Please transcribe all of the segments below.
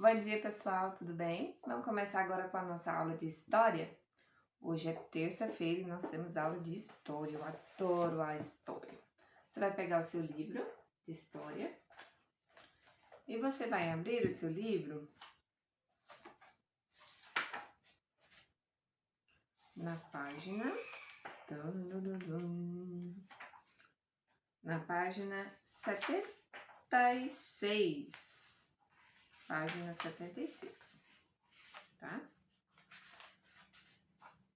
Bom dia, pessoal, tudo bem? Vamos começar agora com a nossa aula de história. Hoje é terça-feira e nós temos aula de história. Eu adoro a história. Você vai pegar o seu livro de história e você vai abrir o seu livro na página na página 76. Página 76, tá?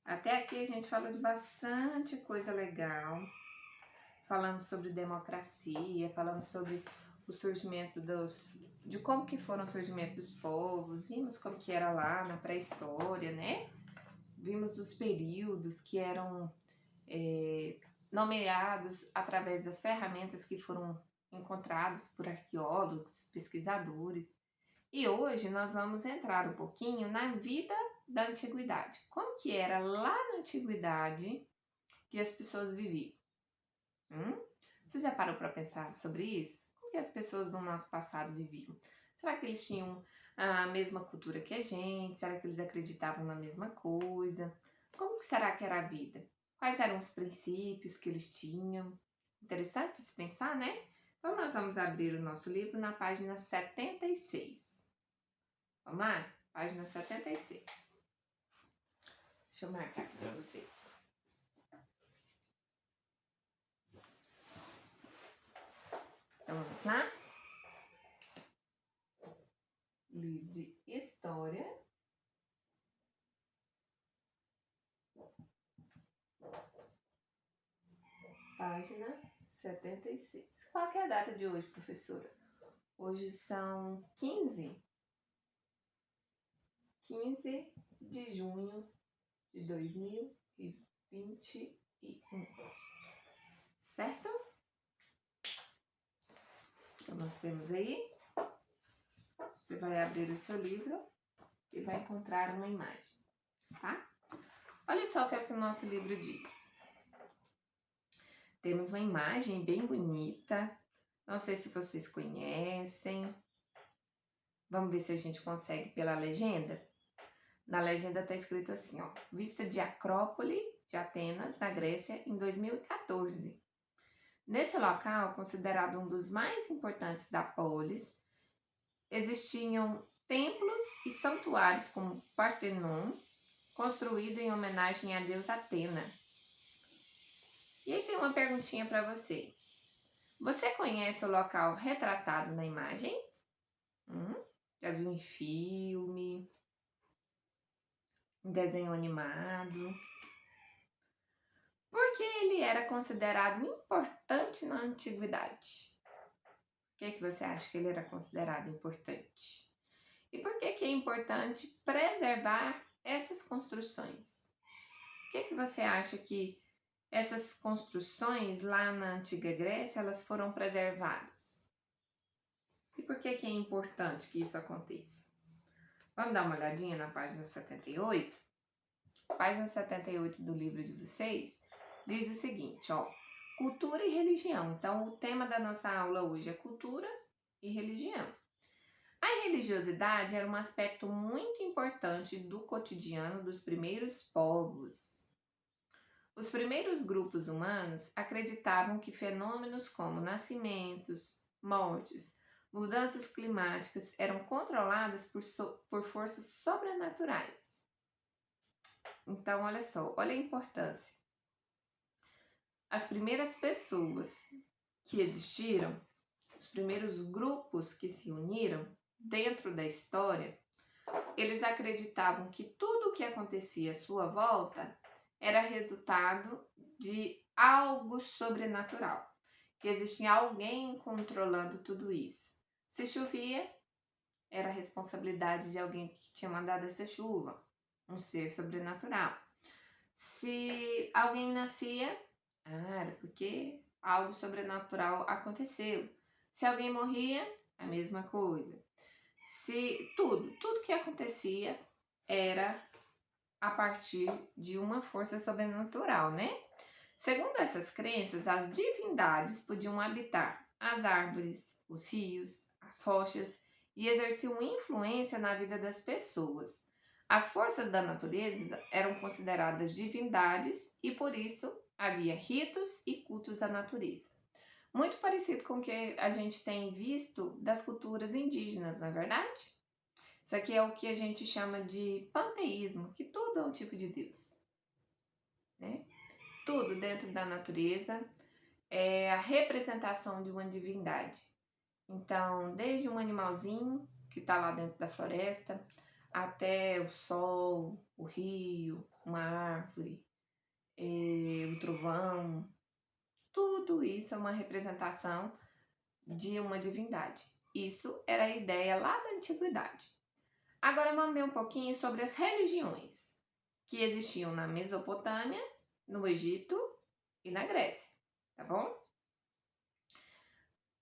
Até aqui a gente falou de bastante coisa legal. Falamos sobre democracia, falamos sobre o surgimento de como que foram o surgimento dos povos, vimos como que era lá na pré-história, né? Vimos os períodos que eram nomeados através das ferramentas que foram encontradas por arqueólogos, pesquisadores. E hoje nós vamos entrar um pouquinho na vida da antiguidade. Como que era lá na antiguidade que as pessoas viviam? Você já parou para pensar sobre isso? Como que as pessoas do nosso passado viviam? Será que eles tinham a mesma cultura que a gente? Será que eles acreditavam na mesma coisa? Como que será que era a vida? Quais eram os princípios que eles tinham? Interessante de se pensar, né? Então nós vamos abrir o nosso livro na página 76. Vamos lá? Página 76. Deixa eu marcar aqui para vocês. Então vamos lá? Livro de História. Página 76. Qual que é a data de hoje, professora? Hoje são 15 de junho de 2021. Certo? Então nós temos aí. Você vai abrir o seu livro e vai encontrar uma imagem, tá? Olha só o que é que o nosso livro diz. Temos uma imagem bem bonita. Não sei se vocês conhecem. Vamos ver se a gente consegue pela legenda. Na legenda está escrito assim, ó, vista de Acrópole de Atenas, na Grécia, em 2014. Nesse local, considerado um dos mais importantes da polis, existiam templos e santuários como Partenon, construído em homenagem à deusa Atena. E aí tem uma perguntinha para você. Você conhece o local retratado na imagem? Já viu em filme? Em desenho animado? Por que ele era considerado importante na antiguidade? Por que você acha que ele era considerado importante? E por que é importante preservar essas construções? Por que você acha que essas construções lá na antiga Grécia elas foram preservadas? E por que é importante que isso aconteça? Vamos dar uma olhadinha na página 78? Página 78 do livro de vocês diz o seguinte, ó, cultura e religião. Então, o tema da nossa aula hoje é cultura e religião. A religiosidade era um aspecto muito importante do cotidiano dos primeiros povos. Os primeiros grupos humanos acreditavam que fenômenos como nascimentos, mortes, mudanças climáticas eram controladas por forças sobrenaturais. Então, olha só, olha a importância. As primeiras pessoas que existiram, os primeiros grupos que se uniram dentro da história, eles acreditavam que tudo o que acontecia à sua volta era resultado de algo sobrenatural, que existia alguém controlando tudo isso. Se chovia, era responsabilidade de alguém que tinha mandado essa chuva, um ser sobrenatural. Se alguém nascia, era porque algo sobrenatural aconteceu. Se alguém morria, a mesma coisa. Se tudo que acontecia era a partir de uma força sobrenatural, né? Segundo essas crenças, as divindades podiam habitar as árvores, os rios, as rochas e exerciam influência na vida das pessoas. As forças da natureza eram consideradas divindades e por isso havia ritos e cultos à natureza. Muito parecido com o que a gente tem visto das culturas indígenas, não é verdade? Isso aqui é o que a gente chama de panteísmo, que tudo é um tipo de Deus, né? Tudo dentro da natureza é a representação de uma divindade. Então, desde um animalzinho que está lá dentro da floresta, até o sol, o rio, uma árvore, o trovão, tudo isso é uma representação de uma divindade. Isso era a ideia lá da antiguidade. Agora vamos ver um pouquinho sobre as religiões que existiam na Mesopotâmia, no Egito e na Grécia, tá bom?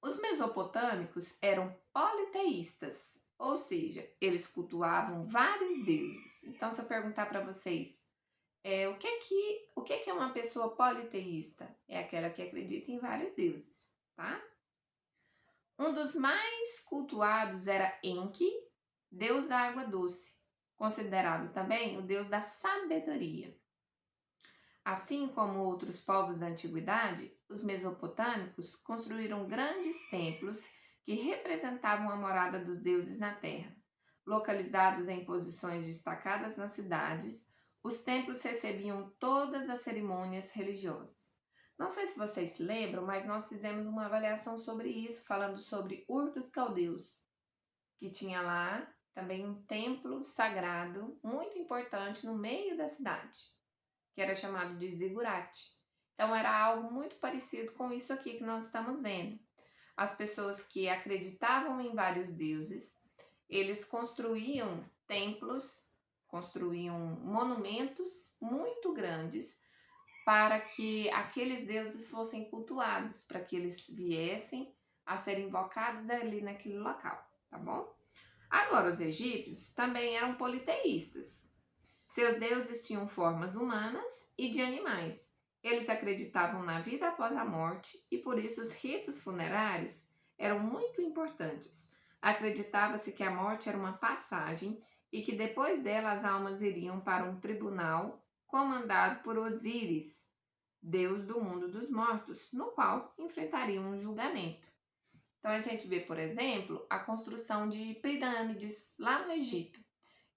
Os mesopotâmicos eram politeístas, ou seja, eles cultuavam vários deuses. Então, se eu perguntar para vocês, o que é uma pessoa politeísta? É aquela que acredita em vários deuses, tá? Um dos mais cultuados era Enki, deus da água doce, considerado também o deus da sabedoria. Assim como outros povos da antiguidade, os mesopotâmicos construíram grandes templos que representavam a morada dos deuses na terra. Localizados em posições destacadas nas cidades, os templos recebiam todas as cerimônias religiosas. Não sei se vocês se lembram, mas nós fizemos uma avaliação sobre isso, falando sobre Ur dos Caldeus, que tinha lá também um templo sagrado muito importante no meio da cidade, que era chamado de zigurate. Então era algo muito parecido com isso aqui que nós estamos vendo. As pessoas que acreditavam em vários deuses, eles construíam templos, construíam monumentos muito grandes para que aqueles deuses fossem cultuados, para que eles viessem a ser invocados ali naquele local, tá bom? Agora, os egípcios também eram politeístas. Seus deuses tinham formas humanas e de animais. Eles acreditavam na vida após a morte e por isso os ritos funerários eram muito importantes. Acreditava-se que a morte era uma passagem e que depois dela as almas iriam para um tribunal comandado por Osíris, deus do mundo dos mortos, no qual enfrentariam um julgamento. Então a gente vê, por exemplo, a construção de pirâmides lá no Egito.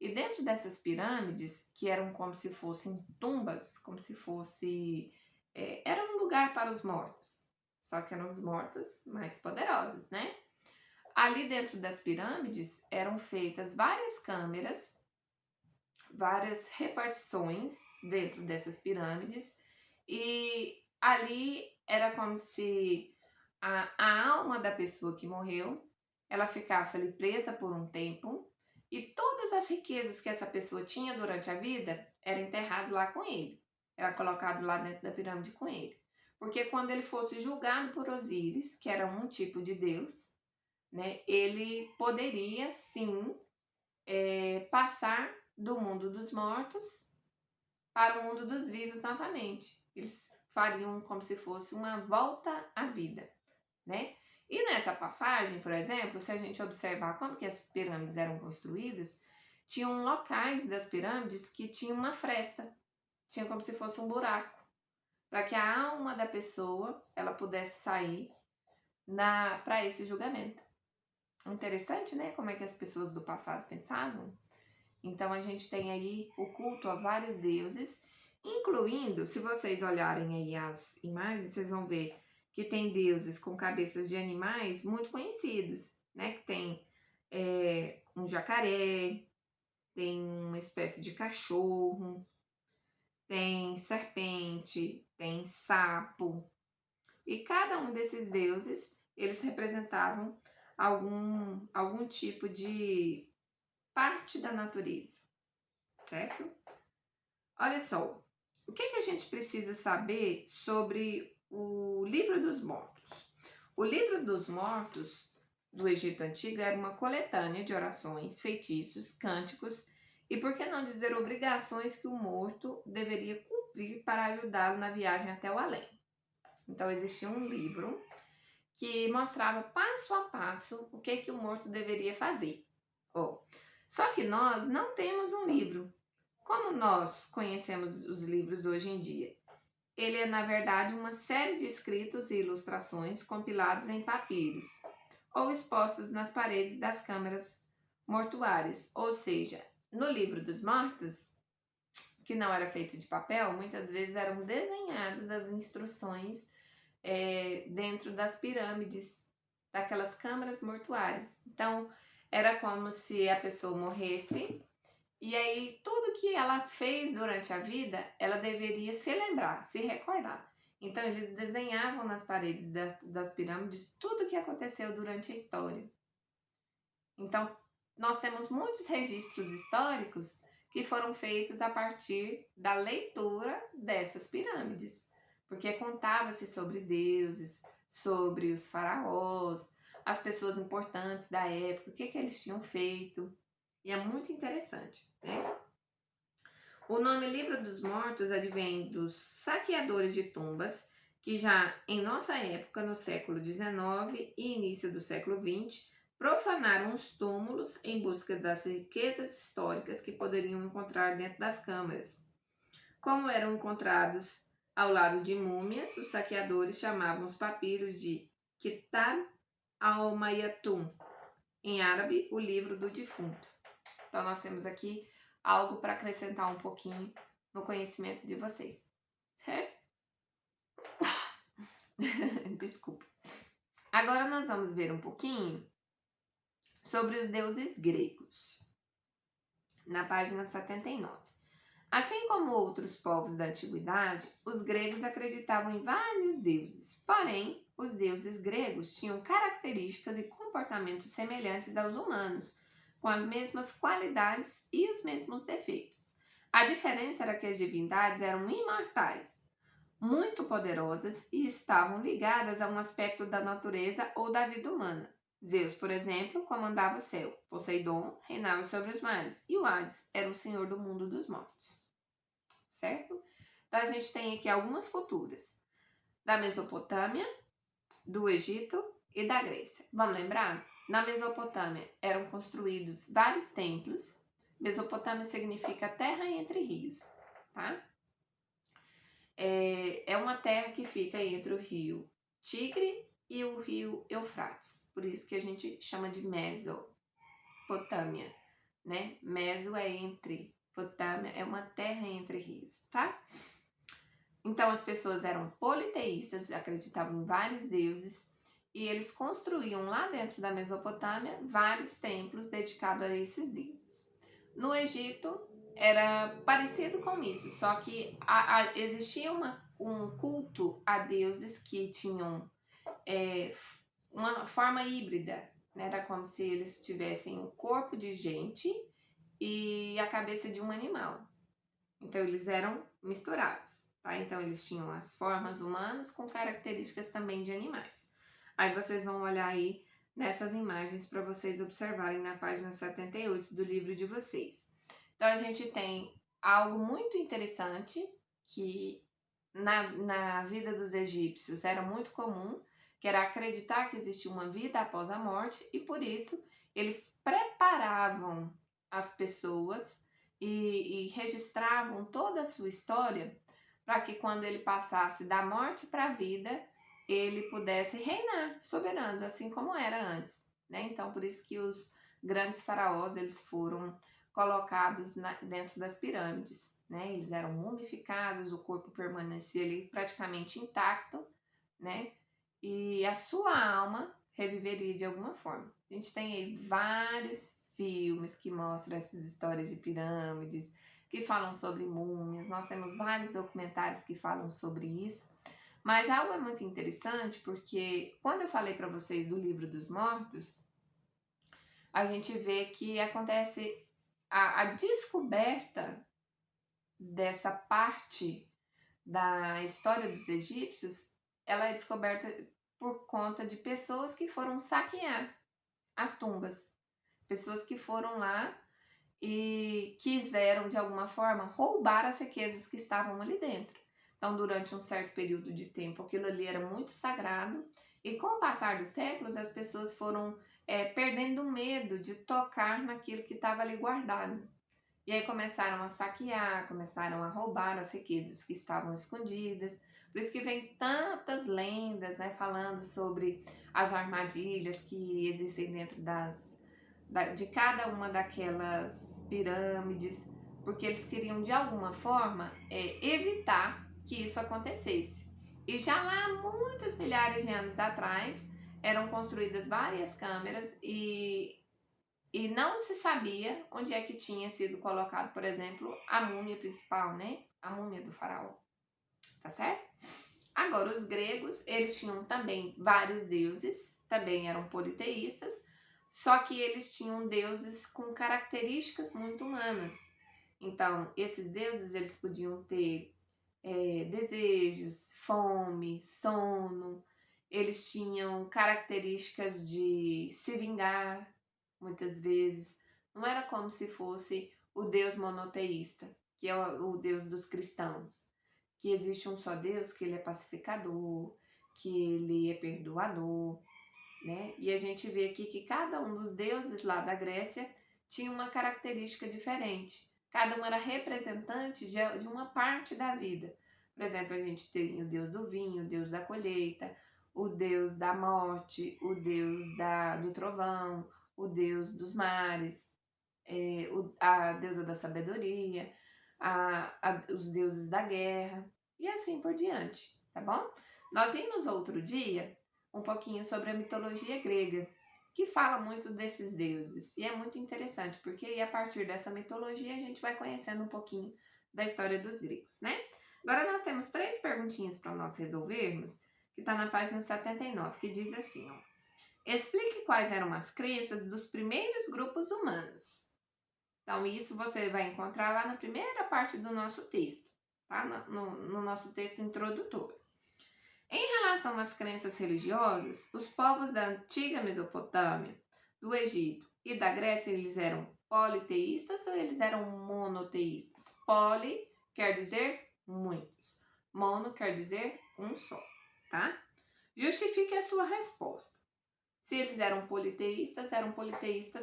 E dentro dessas pirâmides, que eram como se fossem tumbas, como se fosse... era um lugar para os mortos. Só que eram os mortos mais poderosos, né? Ali dentro das pirâmides eram feitas várias câmeras, várias repartições dentro dessas pirâmides. E ali era como se a alma da pessoa que morreu, ela ficasse ali presa por um tempo e todas as riquezas que essa pessoa tinha durante a vida era enterrado lá com ele, era colocado lá dentro da pirâmide com ele. Porque quando ele fosse julgado por Osíris, que era um tipo de deus, né, ele poderia sim passar do mundo dos mortos para o mundo dos vivos novamente. Eles fariam como se fosse uma volta à vida, né? E nessa passagem, por exemplo, se a gente observar como que as pirâmides eram construídas, tinham locais das pirâmides que tinham uma fresta, tinha como se fosse um buraco, para que a alma da pessoa ela pudesse sair para esse julgamento. Interessante, né? Como é que as pessoas do passado pensavam? Então a gente tem aí o culto a vários deuses, incluindo, se vocês olharem aí as imagens, vocês vão ver que tem deuses com cabeças de animais muito conhecidos, né? Que tem um jacaré, tem uma espécie de cachorro, tem serpente, tem sapo. E cada um desses deuses, eles representavam algum tipo de parte da natureza, certo? Olha só, o que a gente precisa saber sobre o Livro dos Mortos? O Livro dos Mortos do Egito Antigo era uma coletânea de orações, feitiços, cânticos e, por que não dizer, obrigações que o morto deveria cumprir para ajudá-lo na viagem até o além. Então, existia um livro que mostrava passo a passo o que o morto deveria fazer. Só que nós não temos um livro. Como nós conhecemos os livros hoje em dia? Ele é, na verdade, uma série de escritos e ilustrações compilados em papiros ou expostos nas paredes das câmaras mortuárias. Ou seja, no livro dos mortos, que não era feito de papel, muitas vezes eram desenhadas as instruções dentro das pirâmides, daquelas câmaras mortuárias. Então, era como se a pessoa morresse e aí tudo que ela fez durante a vida, ela deveria se lembrar, se recordar. Então, eles desenhavam nas paredes das pirâmides tudo o que aconteceu durante a história. Então, nós temos muitos registros históricos que foram feitos a partir da leitura dessas pirâmides, porque contava-se sobre deuses, sobre os faraós, as pessoas importantes da época, o que eles tinham feito, e é muito interessante, né? O nome Livro dos Mortos advém dos saqueadores de tumbas, que já em nossa época, no século XIX e início do século XX, profanaram os túmulos em busca das riquezas históricas que poderiam encontrar dentro das câmaras. Como eram encontrados ao lado de múmias, os saqueadores chamavam os papiros de Kitab al-Mayatun, em árabe, o livro do defunto. Então, nós temos aqui algo para acrescentar um pouquinho no conhecimento de vocês, certo? Desculpa. Agora nós vamos ver um pouquinho sobre os deuses gregos, na página 79. Assim como outros povos da antiguidade, os gregos acreditavam em vários deuses. Porém, os deuses gregos tinham características e comportamentos semelhantes aos humanos, com as mesmas qualidades e os mesmos defeitos. A diferença era que as divindades eram imortais, muito poderosas e estavam ligadas a um aspecto da natureza ou da vida humana. Zeus, por exemplo, comandava o céu, Poseidon reinava sobre os mares e o Hades era o senhor do mundo dos mortos. Certo? Então a gente tem aqui algumas culturas da Mesopotâmia, do Egito e da Grécia. Vamos lembrar? Na Mesopotâmia eram construídos vários templos. Mesopotâmia significa terra entre rios, tá? É uma terra que fica entre o rio Tigre e o rio Eufrates. Por isso que a gente chama de Mesopotâmia, né? Meso é entre, Potâmia é uma terra entre rios, tá? Então as pessoas eram politeístas, acreditavam em vários deuses e eles construíam lá dentro da Mesopotâmia vários templos dedicados a esses deuses. No Egito era parecido com isso, só que existia um culto a deuses que tinham uma forma híbrida, né? Era como se eles tivessem um corpo de gente e a cabeça de um animal. Então eles eram misturados, tá? Então eles tinham as formas humanas com características também de animais. Aí vocês vão olhar aí nessas imagens para vocês observarem na página 78 do livro de vocês. Então a gente tem algo muito interessante que na vida dos egípcios era muito comum, que era acreditar que existia uma vida após a morte e por isso eles preparavam as pessoas e registravam toda a sua história para que quando ele passasse da morte para a vida, ele pudesse reinar soberano, assim como era antes, né? Então, por isso que os grandes faraós, eles foram colocados dentro das pirâmides, né? Eles eram mumificados, o corpo permanecia ali praticamente intacto, né? E a sua alma reviveria de alguma forma. A gente tem aí vários filmes que mostram essas histórias de pirâmides, que falam sobre múmias. Nós temos vários documentários que falam sobre isso. Mas algo é muito interessante porque quando eu falei para vocês do Livro dos Mortos, a gente vê que acontece a descoberta dessa parte da história dos egípcios, ela é descoberta por conta de pessoas que foram saquear as tumbas. Pessoas que foram lá e quiseram, de alguma forma, roubar as riquezas que estavam ali dentro. Então, durante um certo período de tempo, aquilo ali era muito sagrado E com o passar dos séculos, as pessoas foram perdendo o medo de tocar naquilo que estava ali guardado. E aí começaram a saquear, começaram a roubar as riquezas que estavam escondidas. Por isso que vem tantas lendas, né, falando sobre as armadilhas que existem dentro de cada uma daquelas pirâmides, porque eles queriam de alguma forma evitar que isso acontecesse. E já lá, muitos milhares de anos atrás, eram construídas várias câmeras e não se sabia onde é que tinha sido colocado, por exemplo, a múmia principal, né? A múmia do faraó, tá certo? Agora, os gregos, eles tinham também vários deuses, também eram politeístas, só que eles tinham deuses com características muito humanas. Então, esses deuses, eles podiam ter desejos, fome, sono, eles tinham características de se vingar, muitas vezes. Não era como se fosse o Deus monoteísta, que é o Deus dos cristãos, que existe um só Deus, que ele é pacificador, que ele é perdoador, né? E a gente vê aqui que cada um dos deuses lá da Grécia tinha uma característica diferente. Cada um era representante de uma parte da vida. Por exemplo, a gente tem o deus do vinho, o deus da colheita, o deus da morte, o deus do trovão, o deus dos mares, a deusa da sabedoria, os deuses da guerra e assim por diante, tá bom? Nós vimos outro dia um pouquinho sobre a mitologia grega, que fala muito desses deuses. E é muito interessante, porque a partir dessa mitologia a gente vai conhecendo um pouquinho da história dos gregos, né? Agora nós temos 3 perguntinhas para nós resolvermos, que está na página 79, que diz assim, ó. Explique quais eram as crenças dos primeiros grupos humanos. Então, isso você vai encontrar lá na primeira parte do nosso texto, tá? No nosso texto introdutor. Em relação às crenças religiosas, os povos da antiga Mesopotâmia, do Egito e da Grécia, eles eram politeístas ou eles eram monoteístas? Poli quer dizer muitos, mono quer dizer um só, tá? Justifique a sua resposta. Se eles eram politeístas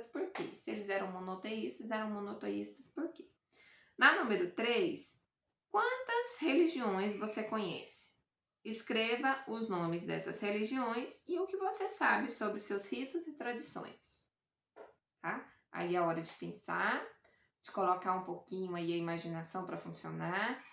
por quê? Se eles eram monoteístas por quê? Na número 3, quantas religiões você conhece? Escreva os nomes dessas religiões e o que você sabe sobre seus ritos e tradições. Tá? Aí é a hora de pensar, de colocar um pouquinho aí a imaginação para funcionar.